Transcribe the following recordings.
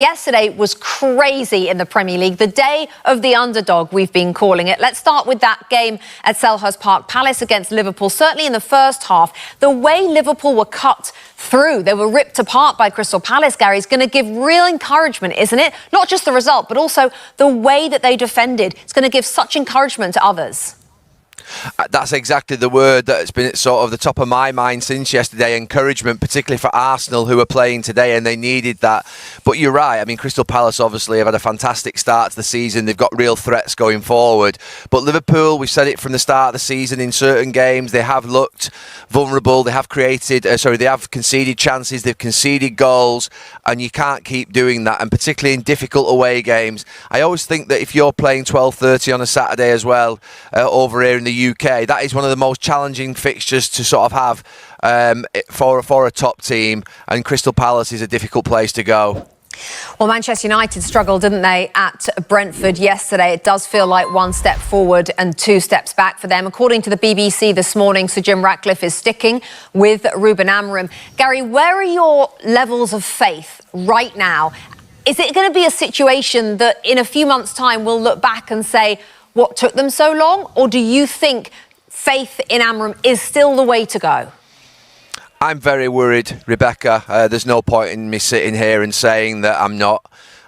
Yesterday was crazy in the Premier League, the day of the underdog, we've been calling it. Let's start with that game at Selhurst Park, Palace against Liverpool. Certainly in the first half, the way Liverpool were cut through, they were ripped apart by Crystal Palace, Gary, is going to give real encouragement, isn't it? Not just the result, but also the way that they defended. It's going to give such encouragement to others. That's exactly the word that's been at sort of the top of my mind since yesterday, encouragement, particularly for Arsenal, who are playing today, and they needed that. But you're right, I mean, Crystal Palace obviously have had a fantastic start to the season. They've got real threats going forward. But Liverpool, we've said it from the start of the season, in certain games, they have looked vulnerable. They have they have conceded chances, they've conceded goals, and you can't keep doing that, and particularly in difficult away games. I always think that if you're playing 12:30 on a Saturday as well, over here in the UK, that is one of the most challenging fixtures to sort of have for a top team, and Crystal Palace is a difficult place to go. Well, Manchester United struggled, didn't they, at Brentford yesterday? It does feel like one step forward and two steps back for them. According to the BBC this morning, Sir Jim Ratcliffe is sticking with Ruben Amorim. Gary, where are your levels of faith right now? Is it going to be a situation that in a few months' time we'll look back and say, what took them so long? Or do you think faith in Amorim is still the way to go? I'm very worried, Rebecca. There's no point in me sitting here and saying that I'm not.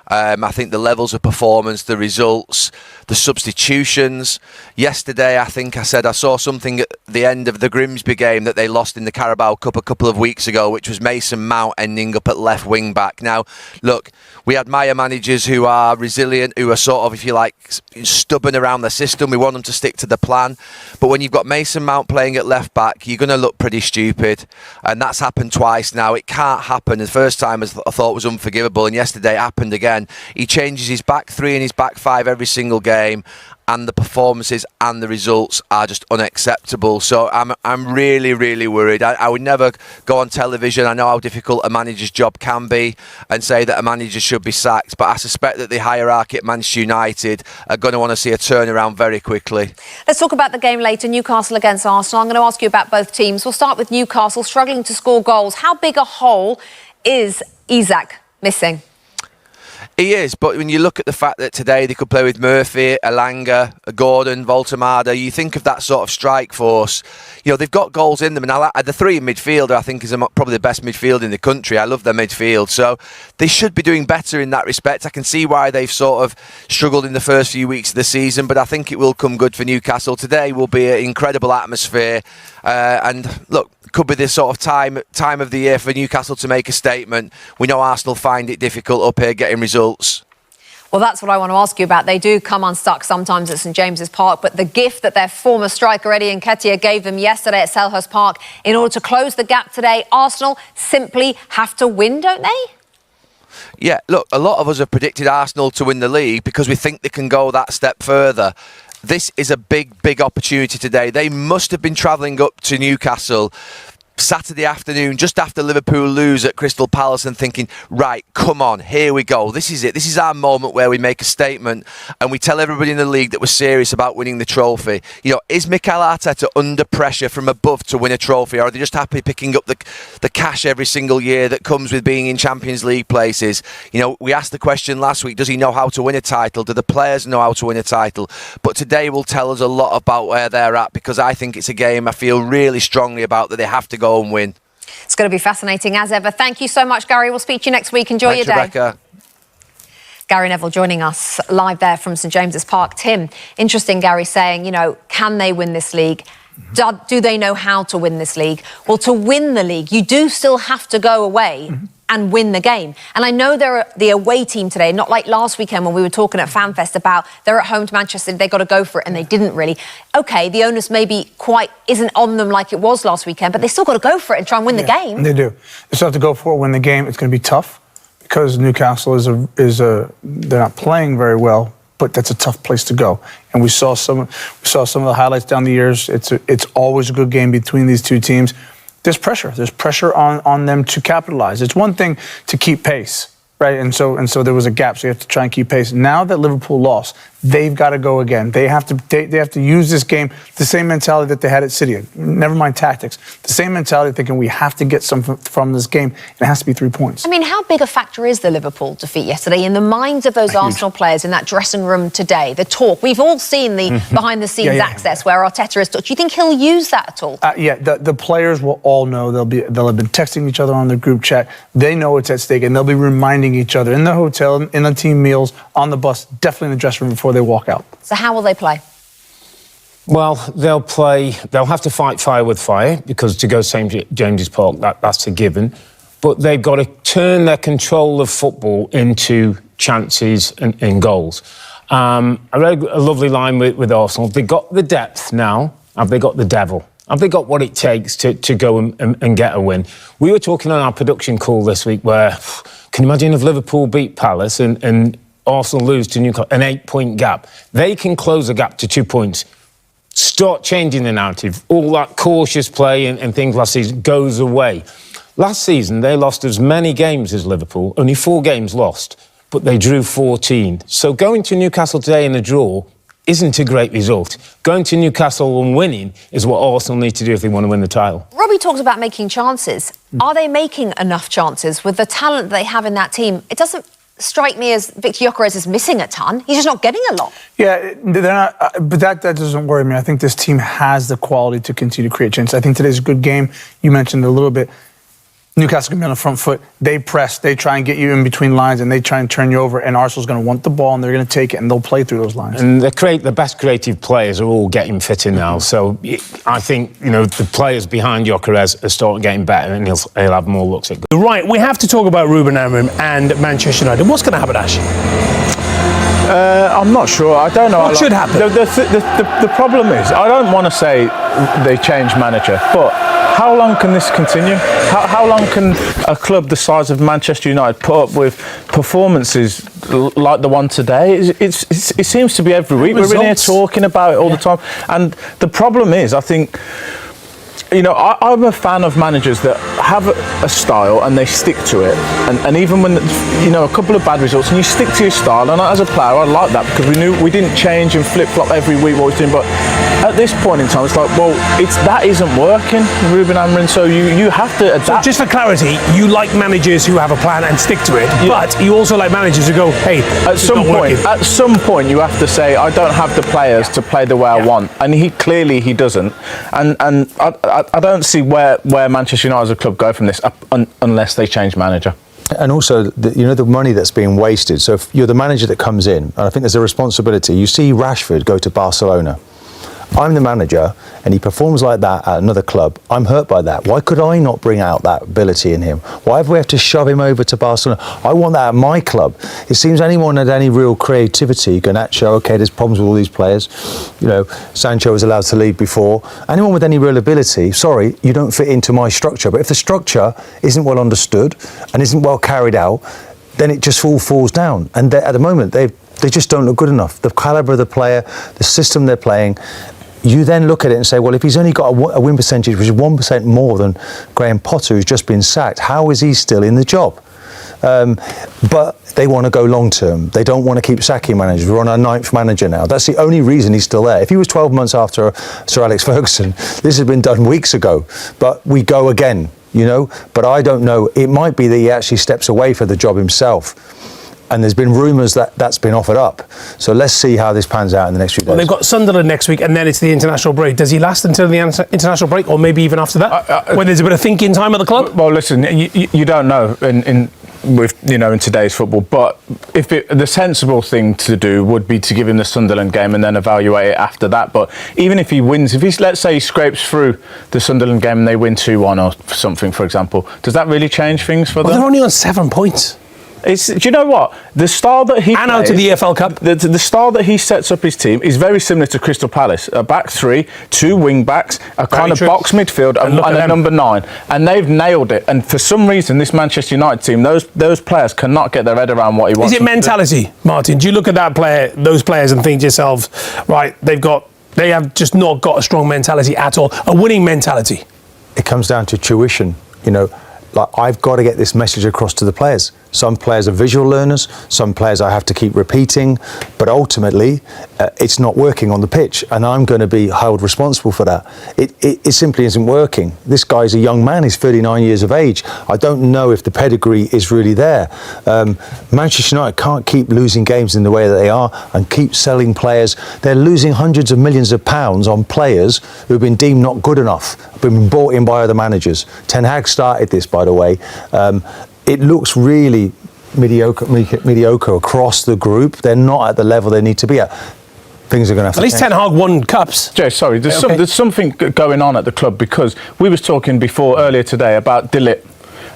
I think the levels of performance, the results, the substitutions. Yesterday, I think I said I saw something at the end of the Grimsby game that they lost in the Carabao Cup a couple of weeks ago, which was Mason Mount ending up at left wing back. Now, look, we admire managers who are resilient, who are sort of, if you like, stubborn around the system. We want them to stick to the plan. But when you've got Mason Mount playing at left back, you're going to look pretty stupid. And that's happened twice now. It can't happen. The first time I thought was unforgivable, and yesterday it happened again. He changes his back three and his back five every single game, and the performances and the results are just unacceptable. So I'm really, really worried. I would never go on television, I know how difficult a manager's job can be, and say that a manager should be sacked, but I suspect that the hierarchy at Manchester United are going to want to see a turnaround very quickly. Let's talk about the game later, Newcastle against Arsenal. I'm going to ask you about both teams. We'll start with Newcastle, struggling to score goals. How big a hole is Isak missing? He is, but when you look at the fact that today they could play with Murphy, Elanga, Gordon, Voltemada, you think of that sort of strike force. You know, they've got goals in them, and the three in midfield, I think, is probably the best midfield in the country. I love their midfield, so they should be doing better in that respect. I can see why they've sort of struggled in the first few weeks of the season, but I think it will come good for Newcastle. Today will be an incredible atmosphere, and look, could be this sort of time of the year for Newcastle to make a statement. We know Arsenal find it difficult up here getting results. Well, that's what I want to ask you about. They do come unstuck sometimes at St James's Park, but the gift that their former striker Eddie Nketiah gave them yesterday at Selhurst Park in order to close the gap today, Arsenal simply have to win, don't they? Yeah, look, a lot of us have predicted Arsenal to win the league because we think they can go that step further. This is a big, big opportunity today. They must have been travelling up to Newcastle Saturday afternoon, just after Liverpool lose at Crystal Palace, and thinking, right, come on, here we go. This is it. This is our moment where we make a statement and we tell everybody in the league that we're serious about winning the trophy. You know, is Mikel Arteta under pressure from above to win a trophy, or are they just happy picking up the cash every single year that comes with being in Champions League places? You know, we asked the question last week, does he know how to win a title? Do the players know how to win a title? But today will tell us a lot about where they're at, because I think it's a game I feel really strongly about that they have to go and win. It's going to be fascinating as ever. Thank you so much, Gary. We'll speak to you next week. Enjoy your day. Rebecca. Gary Neville joining us live there from St James's Park. Tim, interesting, Gary, saying, you know, can they win this league? Do they know how to win this league? Well, to win the league, you do still have to go away and win the game. And I know they're the away team today, not like last weekend when we were talking at FanFest about they're at home to Manchester, they got to go for it, and they didn't really. OK, the onus maybe isn't on them like it was last weekend, but they still got to go for it and try and win the game. They do. They still have to go for it, win the game. It's going to be tough because Newcastle they're not playing very well, but that's a tough place to go. And we saw some of the highlights down the years. It's always a good game between these two teams. There's pressure. There's pressure on them to capitalize. It's one thing to keep pace, right? And so there was a gap. So you have to try and keep pace. Now that Liverpool lost, they've got to go again. They have to use this game, the same mentality that they had at City. Never mind tactics. The same mentality, thinking we have to get something from this game. And it has to be 3 points. I mean, how big a factor is the Liverpool defeat yesterday in the minds of those Arsenal players in that dressing room today? The talk. We've all seen the behind-the-scenes access where Arteta is touched. Do you think he'll use that at all? The players will all know. They'll have been texting each other on their group chat. They know it's at stake, and they'll be reminding each other in the hotel, in the team meals, on the bus, definitely in the dressing room before they walk out. So how will they play? Well, they'll have to fight fire with fire, because to go St James's Park, that's a given. But they've got to turn their control of football into chances and goals. I read a lovely line with Arsenal. They've got the depth now. Have they got the devil? Have they got what it takes to go and get a win? We were talking on our production call this week where, can you imagine if Liverpool beat Palace and Arsenal lose to Newcastle, an 8-point gap? They can close the gap to 2 points. Start changing the narrative. All that cautious play and things last season goes away. Last season, they lost as many games as Liverpool, only 4 games lost, but they drew 14. So going to Newcastle today in a draw isn't a great result. Going to Newcastle and winning is what Arsenal need to do if they want to win the title. Robbie talks about making chances. Are they making enough chances with the talent they have in that team? It doesn't strike me as Victor Gyökeres is missing a ton. He's just not getting a lot. Yeah, they're not, but that doesn't worry me. I think this team has the quality to continue to create chances. I think today's a good game. You mentioned a little bit. Newcastle can be on the front foot. They press. They try and get you in between lines, and they try and turn you over. And Arsenal's going to want the ball, and they're going to take it, and they'll play through those lines. And the best creative players are all getting fitter now. So I think the players behind Gyökeres are starting getting better, and he'll have more looks at goal. Right, we have to talk about Ruben Amorim and Manchester United. What's going to happen, Ash? I'm not sure. I don't know. What should happen? The problem is, I don't want to say they change manager, but how long can this continue? How long can a club the size of Manchester United put up with performances like the one today? It seems to be every week. We're in here talking about it all the time. And the problem is, I think, I'm a fan of managers that have a style and they stick to it. And even when, a couple of bad results and you stick to your style. And as a player, I like that because we knew we didn't change and flip-flop every week what we're doing. But at this point in time, it's like, well, that isn't working, Ruben Amorim. So you have to adapt. So just for clarity, you like managers who have a plan and stick to it, but you also like managers who go, hey, at some point, you have to say, I don't have the players to play the way I want. And he doesn't. And I don't see where Manchester United as a club go from this unless they change manager. And also, the money that's being wasted. So if you're the manager that comes in, and I think there's a responsibility. You see Rashford go to Barcelona. I'm the manager, and he performs like that at another club. I'm hurt by that. Why could I not bring out that ability in him? Why have we have to shove him over to Barcelona? I want that at my club. It seems anyone had any real creativity can actually, okay, there's problems with all these players. Sancho was allowed to leave before. Anyone with any real ability, sorry, you don't fit into my structure. But if the structure isn't well understood and isn't well carried out, then it just all falls down. And at the moment, they just don't look good enough. The calibre of the player, the system they're playing. You then look at it and say, well, if he's only got a win percentage which is 1% more than Graham Potter, who's just been sacked, how is he still in the job? But they want to go long term. They don't want to keep sacking managers. We're on our 9th manager now. That's the only reason he's still there. If he was 12 months after Sir Alex Ferguson, this had been done weeks ago. But we go again, But I don't know. It might be that he actually steps away for the job himself. And there's been rumours that that's been offered up. So let's see how this pans out in the next few days. Well, they've got Sunderland next week, and then it's the international break. Does he last until the international break, or maybe even after that, when there's a bit of thinking time at the club? Well, listen, you don't know in today's football, but the sensible thing to do would be to give him the Sunderland game and then evaluate it after that. But even if he wins, let's say he scrapes through the Sunderland game and they win 2-1 or something, for example, does that really change things for them? They're only on 7 points. Do you know what? The style that he plays, out of the EFL Cup. The style that he sets up his team is very similar to Crystal Palace. A back 3, 2 wing backs, a kind of box midfield, and a number 9. And they've nailed it. And for some reason, this Manchester United team, those players cannot get their head around what he wants. Is it mentality, Martin? Do you look at those players, and think to yourselves, right, they have just not got a strong mentality at all, a winning mentality? It comes down to tuition, like, I've got to get this message across to the players. Some players are visual learners, some players I have to keep repeating, but ultimately it's not working on the pitch, and I'm going to be held responsible for that. It simply isn't working. This guy's a young man, he's 39 years of age. I don't know if the pedigree is really there. Manchester United can't keep losing games in the way that they are and keep selling players. They're losing hundreds of millions of pounds on players who have been deemed not good enough, been bought in by other managers. Ten Hag started this, by the way. It looks really mediocre across the group. They're not at the level they need to be at. Things are going to have to change. At least Ten Hag won cups. Jay, sorry, there's something going on at the club, because we was talking earlier today about De Ligt.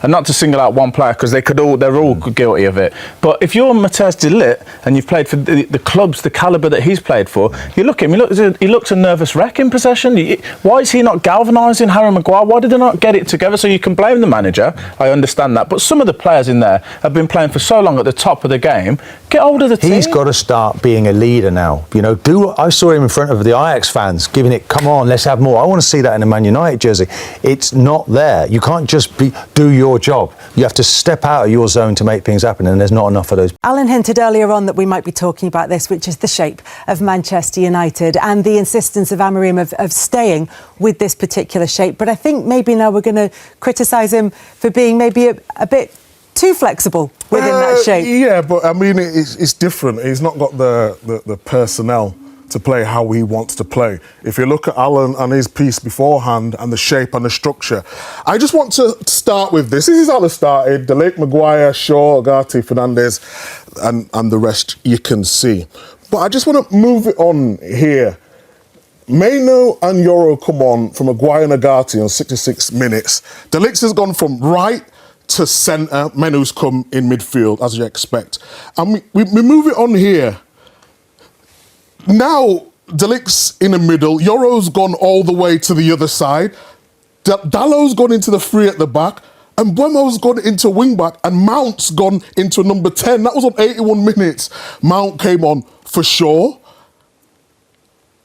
And not to single out one player, because they're all guilty of it. But if you're Matthijs De Ligt and you've played for the clubs, the calibre that he's played for, you look at him, he looks a nervous wreck in possession. Why is he not galvanising Harry Maguire? Why did they not get it together? So you can blame the manager, I understand that. But some of the players in there have been playing for so long at the top of the game. Get hold of the team. He's got to start being a leader now. You know, I saw him in front of the Ajax fans, giving it, come on, let's have more. I want to see that in a Man United jersey. It's not there. You can't just do your job. You have to step out of your zone to make things happen, and there's not enough of those. Alan hinted earlier on that we might be talking about this, which is the shape of Manchester United and the insistence of Amorim of staying with this particular shape. But I think maybe now we're going to criticise him for being maybe a bit too flexible within that shape. Yeah, but I mean, it's different. He's not got the personnel to play how he wants to play. If you look at Alan and his piece beforehand and the shape and the structure, I just want to start with this. This is how it started. De Ligt, Maguire, Shaw, Ugarte, Fernandes, and the rest you can see. But I just want to move it on here. Maino and Yoro come on from Maguire and Ugarte on 66 minutes. De Ligt has gone from right to centre. Menu's come in midfield, as you expect. And we move it on here. Now, De Ligt's in the middle. Yoro's gone all the way to the other side. Dallow's gone into the three at the back. And Buemo's gone into wing-back. And Mount's gone into number 10. That was on 81 minutes. Mount came on for Shaw.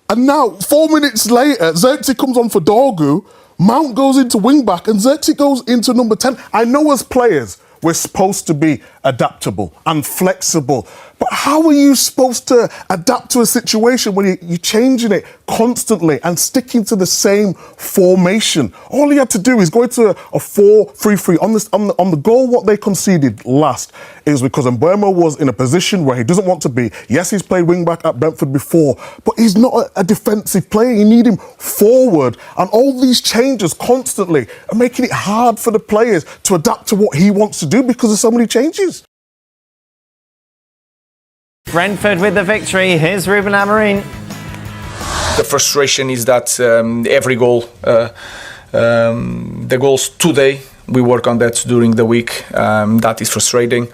And now, 4 minutes later, Xerxes comes on for Dorgu. Mount goes into wing-back. And Xerxes goes into number 10. I know as players, we're supposed to be adaptable and flexible. But how are you supposed to adapt to a situation when you're changing it constantly and sticking to the same formation? All he had to do is go into a 4-3-3. On the goal, what they conceded last is because Mbeumo was in a position where he doesn't want to be. Yes, he's played wing-back at Brentford before, but he's not a defensive player. You need him forward. And all these changes constantly are making it hard for the players to adapt to what he wants to do because of so many changes. Brentford with the victory. Here's Ruben Amorim. The frustration is that every goal, the goals today, we work on that during the week. That is frustrating.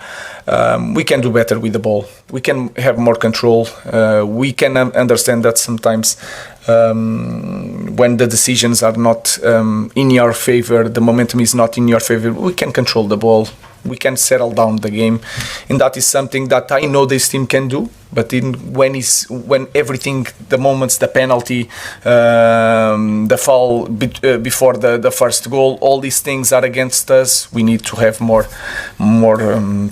We can do better with the ball. We can have more control. We can understand that sometimes when the decisions are not in your favor, the momentum is not in your favor, we can control the ball. We can settle down the game, and that is something that I know this team can do. But when everything, the moments, the penalty, the foul before the first goal, all these things are against us. We need to have more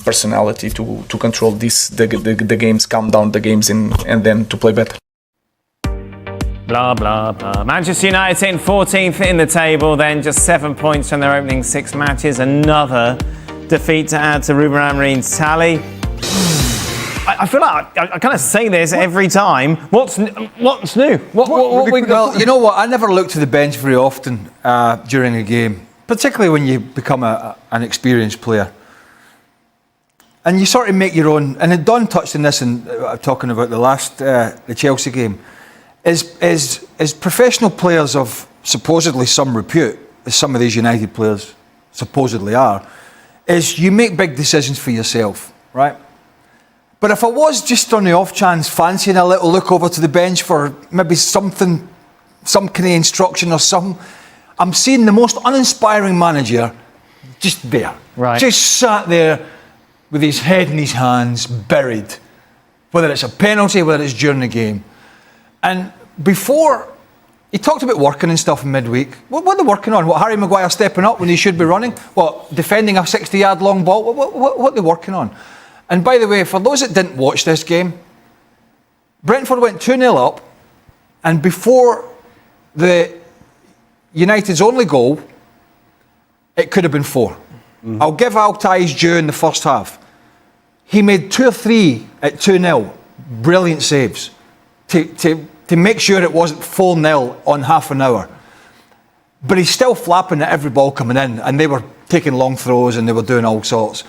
personality to control the games, calm down the games, and then to play better. Blah, blah, blah. Manchester United sitting 14th in the table, then just 7 points from their opening 6 matches. Another defeat to add to Ruben Amorim's tally. I feel like I kind of say this every time. What's new? Well, you know what? I never look to the bench very often during a game, particularly when you become an experienced player. And you sort of make your own. And Don touched on this, and talking about the Chelsea game, is professional players of supposedly some repute, as some of these United players supposedly are, is you make big decisions for yourself, right? But if I was just on the off chance fancying a little look over to the bench for maybe something, some kind of instruction or something, I'm seeing the most uninspiring manager just there. Right. Just sat there with his head in his hands, buried. Whether it's a penalty, whether it's during the game. And before He talked about working and stuff in midweek. What are they working on? What, Harry Maguire stepping up when he should be running? What, defending a 60-yard long ball? What are they working on? And by the way, for those that didn't watch this game, Brentford went 2-0 up, and before the United's only goal, it could have been 4. Mm-hmm. I'll give Altay his due in the first half. He made 2 or 3 at 2-0. Brilliant saves to make sure it wasn't 4-0 on half an hour. But he's still flapping at every ball coming in, and they were taking long throws and they were doing all sorts.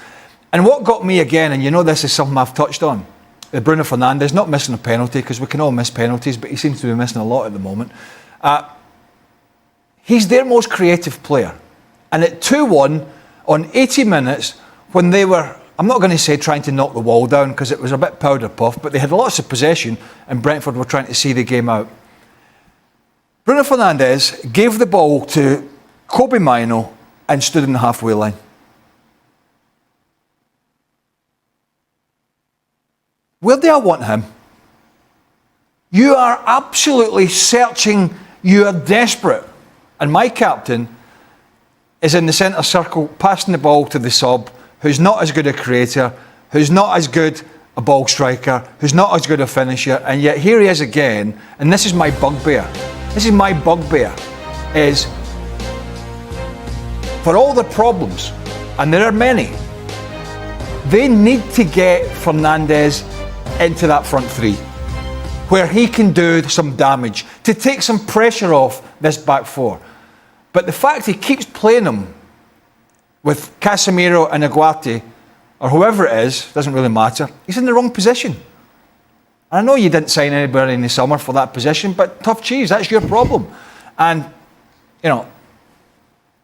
And what got me again, and you know this is something I've touched on, Bruno Fernandes not missing a penalty, because we can all miss penalties, but he seems to be missing a lot at the moment. He's their most creative player. And at 2-1, on 80 minutes, when they were, I'm not going to say trying to knock the wall down, because it was a bit powder puff, but they had lots of possession, and Brentford were trying to see the game out. Bruno Fernandes gave the ball to Kobe Mainoo and stood in the halfway line. Where do I want him? You are absolutely searching, you are desperate. And my captain is in the centre circle, passing the ball to the sub, who's not as good a creator, who's not as good a ball striker, who's not as good a finisher, and yet here he is again, and this is my bugbear. This is my bugbear, is for all the problems, and there are many, they need to get Fernandes into that front 3, where he can do some damage, to take some pressure off this back 4. But the fact he keeps playing him with Casemiro and Aguati, or whoever it is, doesn't really matter, he's in the wrong position. I know you didn't sign anybody in the summer for that position, but tough cheese, that's your problem. And, you know,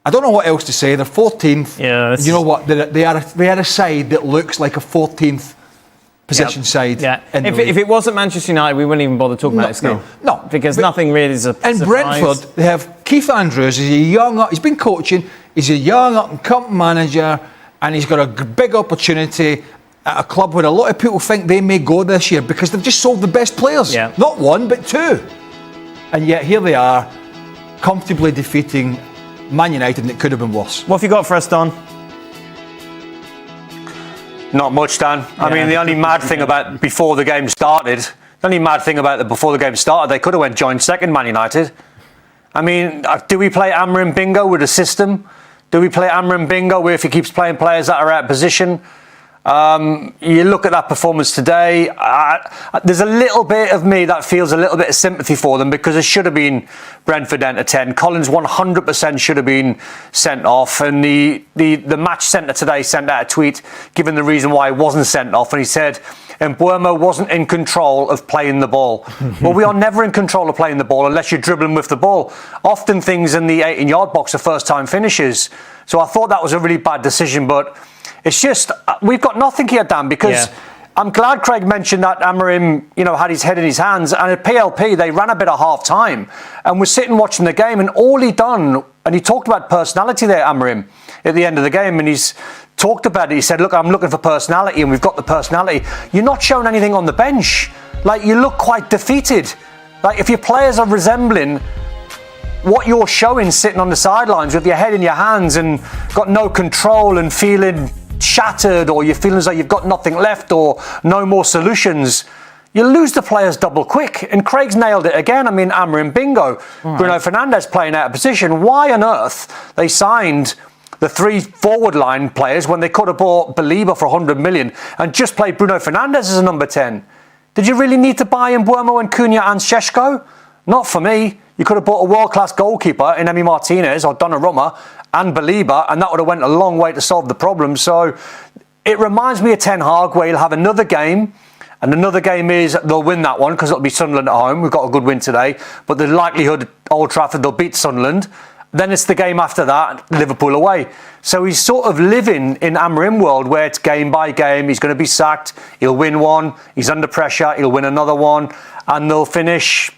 I don't know what else to say. They're 14th. Yeah, you know what? They are a side that looks like a 14th position side. Yeah. If it wasn't Manchester United, we wouldn't even bother talking about this game. No. Because nothing really is a and surprise. Brentford, they have Keith Andrews. He's been coaching. He's a young up-and-coming manager, and he's got a big opportunity at a club where a lot of people think they may go this year because they've just sold the best players. Yeah. Not 1, but 2. And yet here they are, comfortably defeating Man United, and it could have been worse. What have you got for us, Don? Not much, Dan. I mean, the only mad thing about before the game started, before the game started, they could have went joint second, Man United. I mean, do we play Amrin Bingo with a system? Do we play Amrin Bingo where if he keeps playing players that are out of position? You look at that performance today, there's a little bit of me that feels a little bit of sympathy for them, because it should have been Brentford down to 10. Collins 100% should have been sent off, and the match centre today sent out a tweet giving the reason why he wasn't sent off, and he said Mbeumo wasn't in control of playing the ball. Well, we are never in control of playing the ball unless you're dribbling with the ball. Often things in the 18-yard box are first-time finishes, so I thought that was a really bad decision, but it's just, we've got nothing here, Dan, because I'm glad Craig mentioned that Amorim, had his head in his hands, and at PLP, they ran a bit of half-time, and we're sitting watching the game, and all he done, and he talked about personality there, Amorim, at the end of the game, and he's talked about it. He said, look, I'm looking for personality, and we've got the personality. You're not showing anything on the bench. Like, you look quite defeated. Like, if your players are resembling what you're showing sitting on the sidelines with your head in your hands and got no control and feeling shattered, or you're feeling as though you've got nothing left or no more solutions, you lose the players double quick. And Craig's nailed it again. I mean, Amrin Bingo, Bruno Fernandes playing out of position. Why on earth they signed the 3 forward line players when they could have bought Belieber for 100 million and just played Bruno Fernandes as a number 10? Did you really need to buy Mbeumo and Cunha and Šeško? Not for me. You could have bought a world-class goalkeeper in Emi Martinez or Donnarumma and Belieber, and that would have went a long way to solve the problem. So it reminds me of Ten Hag, where you'll have another game, and another game is they'll win that one because it'll be Sunderland at home. We've got a good win today, but the likelihood at Old Trafford they'll beat Sunderland. Then it's the game after that, Liverpool away. So he's sort of living in Amorim world, where it's game by game. He's going to be sacked. He'll win one. He's under pressure. He'll win another one, and they'll finish,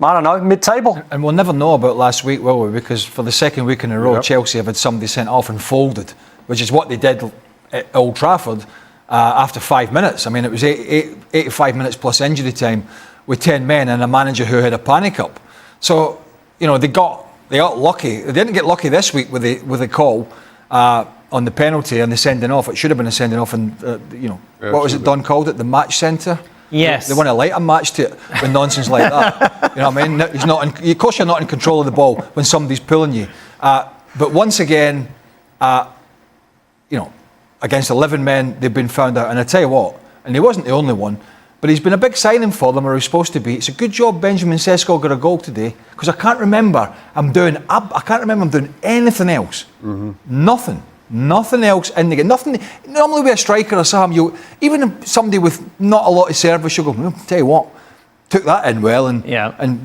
I don't know, mid-table. And we'll never know about last week, will we? Because for the second week in a row, Chelsea have had somebody sent off and folded, which is what they did at Old Trafford after 5 minutes. I mean, it was 85 minutes plus injury time with 10 men and a manager who had a panic up. So they got lucky. They didn't get lucky this week with the call on the penalty and the sending off. It should have been a sending off, and what was it Don called it? The match centre. Yes. They want to light a match to it with nonsense like that. You know what I mean? He's not. Of course, you're not in control of the ball when somebody's pulling you. But once again, against 11 men, they've been found out. And I tell you what, and he wasn't the only one, but he's been a big signing for them, or he's supposed to be. It's a good job Benjamin Sesko got a goal today, because I can't remember I'm doing anything else. Nothing else in the game. Nothing. Normally with a striker or something, even somebody with not a lot of service, you'll go, tell you what, took that in well, and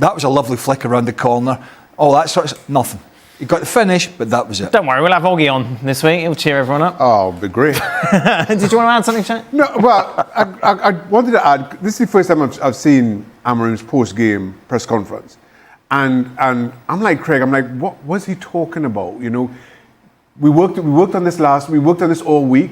that was a lovely flick around the corner. All that sort of nothing. You got the finish, but that was it. Don't worry, we'll have Oggy on this week. He'll cheer everyone up. Oh, it'll be great. Did you want to add something, Shane? No, well, I wanted to add, this is the first time I've seen Amarim's post-game press conference. And I'm like, Craig, what was he talking about? We worked on this all week.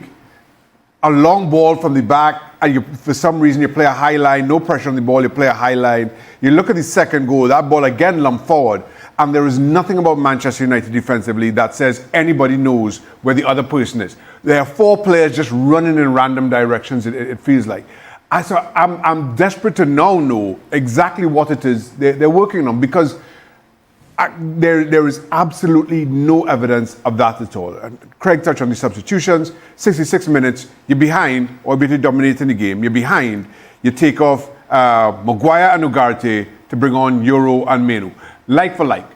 A long ball from the back, and for some reason you play a high line, no pressure on the ball, you play a high line. You look at the second goal, that ball again lumped forward, and there is nothing about Manchester United defensively that says anybody knows where the other person is. There are 4 players just running in random directions, it feels like. I'm desperate to now know exactly what it is they're working on, because there is absolutely no evidence of that at all. And Craig touched on the substitutions. 66 minutes, you're behind, or you're dominating the game. You're behind. You take off Maguire and Ugarte to bring on Euro and Menu. Like for like.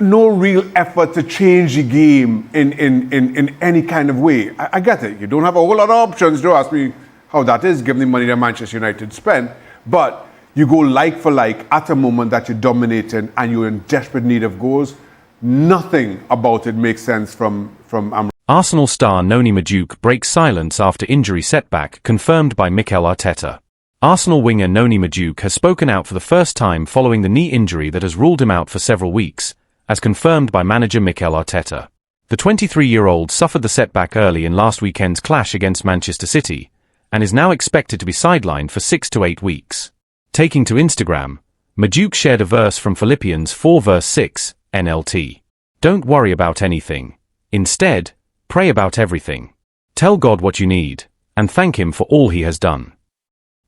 No real effort to change the game in any kind of way. I get it. You don't have a whole lot of options. Don't ask me how that is, given the money that Manchester United spent. But you go like for like at a moment that you're dominating and you're in desperate need of goals. Nothing about it makes sense from Amarim. Arsenal star Noni Madueke breaks silence after injury setback, confirmed by Mikel Arteta. Arsenal winger Noni Madueke has spoken out for the first time following the knee injury that has ruled him out for several weeks, as confirmed by manager Mikel Arteta. The 23-year-old suffered the setback early in last weekend's clash against Manchester City, and is now expected to be sidelined for 6 to 8 weeks. Taking to Instagram, Madueke shared a verse from Philippians 4 verse 6, NLT. Don't worry about anything. Instead, pray about everything. Tell God what you need, and thank Him for all He has done.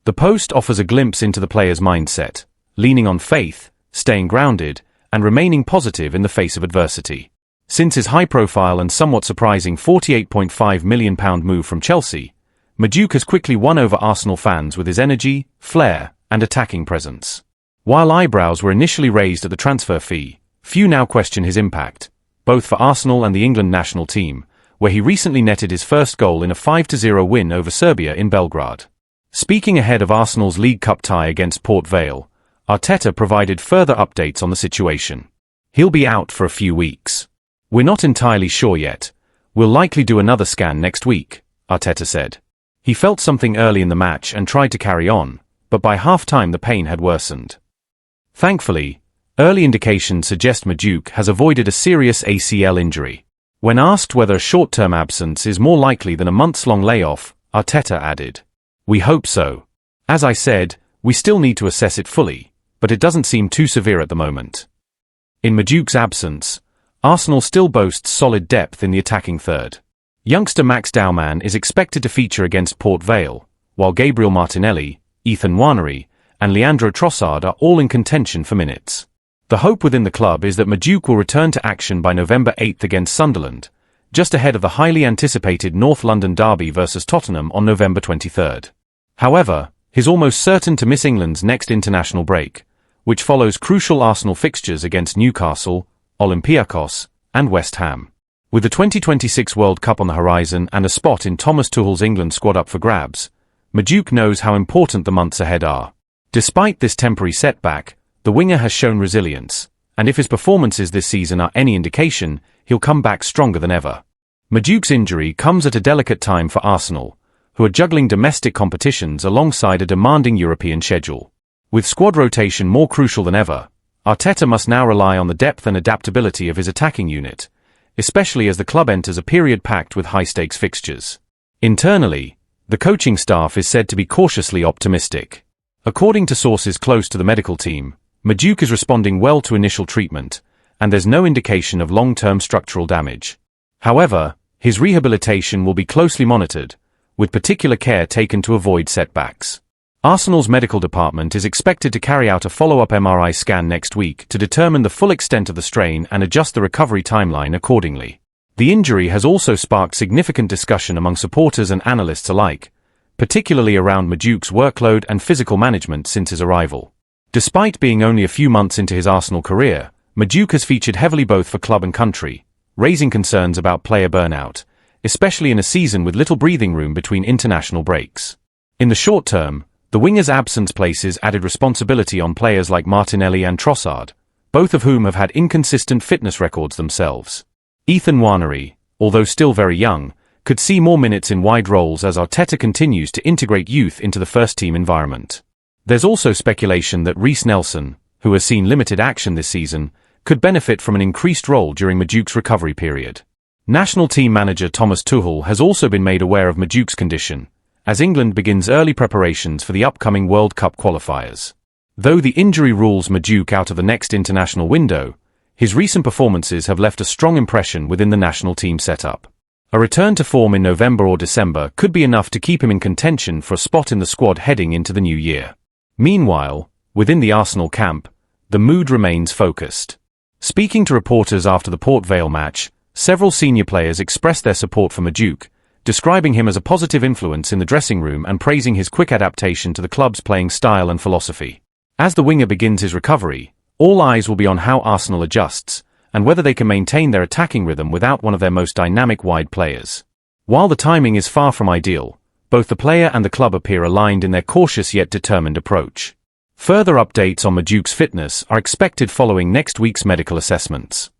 The post offers a glimpse into the player's mindset, leaning on faith, staying grounded, and remaining positive in the face of adversity. Since his high-profile and somewhat surprising £48.5 million move from Chelsea, Madueke has quickly won over Arsenal fans with his energy, flair, and attacking presence. While eyebrows were initially raised at the transfer fee, few now question his impact, both for Arsenal and the England national team, where he recently netted his first goal in a 5-0 win over Serbia in Belgrade. Speaking ahead of Arsenal's League Cup tie against Port Vale, Arteta provided further updates on the situation. He'll be out for a few weeks. We're not entirely sure yet. We'll likely do another scan next week, Arteta said. He felt something early in the match and tried to carry on, but by half-time the pain had worsened. Thankfully, early indications suggest Madueke has avoided a serious ACL injury. When asked whether a short-term absence is more likely than a months-long layoff, Arteta added, "We hope so. As I said, we still need to assess it fully, but it doesn't seem too severe at the moment." In Madueke's absence, Arsenal still boasts solid depth in the attacking third. Youngster Max Dowman is expected to feature against Port Vale, while Gabriel Martinelli, Ethan Nwaneri, and Leandro Trossard are all in contention for minutes. The hope within the club is that Madueke will return to action by November 8th against Sunderland, just ahead of the highly anticipated North London derby versus Tottenham on November 23rd. However, he's almost certain to miss England's next international break, which follows crucial Arsenal fixtures against Newcastle, Olympiacos, and West Ham. With the 2026 World Cup on the horizon and a spot in Thomas Tuchel's England squad up for grabs, Madueke knows how important the months ahead are. Despite this temporary setback, the winger has shown resilience, and if his performances this season are any indication, he'll come back stronger than ever. Madueke's injury comes at a delicate time for Arsenal, who are juggling domestic competitions alongside a demanding European schedule. With squad rotation more crucial than ever, Arteta must now rely on the depth and adaptability of his attacking unit, especially as the club enters a period packed with high-stakes fixtures. Internally, the coaching staff is said to be cautiously optimistic. According to sources close to the medical team, Maduke is responding well to initial treatment, and there's no indication of long-term structural damage. However, his rehabilitation will be closely monitored, with particular care taken to avoid setbacks. Arsenal's medical department is expected to carry out a follow-up MRI scan next week to determine the full extent of the strain and adjust the recovery timeline accordingly. The injury has also sparked significant discussion among supporters and analysts alike, particularly around Maduke's workload and physical management since his arrival. Despite being only a few months into his Arsenal career, Maduke has featured heavily both for club and country, raising concerns about player burnout, especially in a season with little breathing room between international breaks. In the short term, the winger's absence places added responsibility on players like Martinelli and Trossard, both of whom have had inconsistent fitness records themselves. Ethan Nwaneri, although still very young, could see more minutes in wide roles as Arteta continues to integrate youth into the first-team environment. There's also speculation that Reiss Nelson, who has seen limited action this season, could benefit from an increased role during Maduke's recovery period. National team manager Thomas Tuchel has also been made aware of Maduke's condition, as England begins early preparations for the upcoming World Cup qualifiers. Though the injury rules Maduke out of the next international window, his recent performances have left a strong impression within the national team setup. A return to form in November or December could be enough to keep him in contention for a spot in the squad heading into the new year. Meanwhile, within the Arsenal camp, the mood remains focused. Speaking to reporters after the Port Vale match, several senior players expressed their support for Maduke, describing him as a positive influence in the dressing room and praising his quick adaptation to the club's playing style and philosophy. As the winger begins his recovery, all eyes will be on how Arsenal adjusts, and whether they can maintain their attacking rhythm without one of their most dynamic wide players. While the timing is far from ideal, both the player and the club appear aligned in their cautious yet determined approach. Further updates on Maduke's fitness are expected following next week's medical assessments.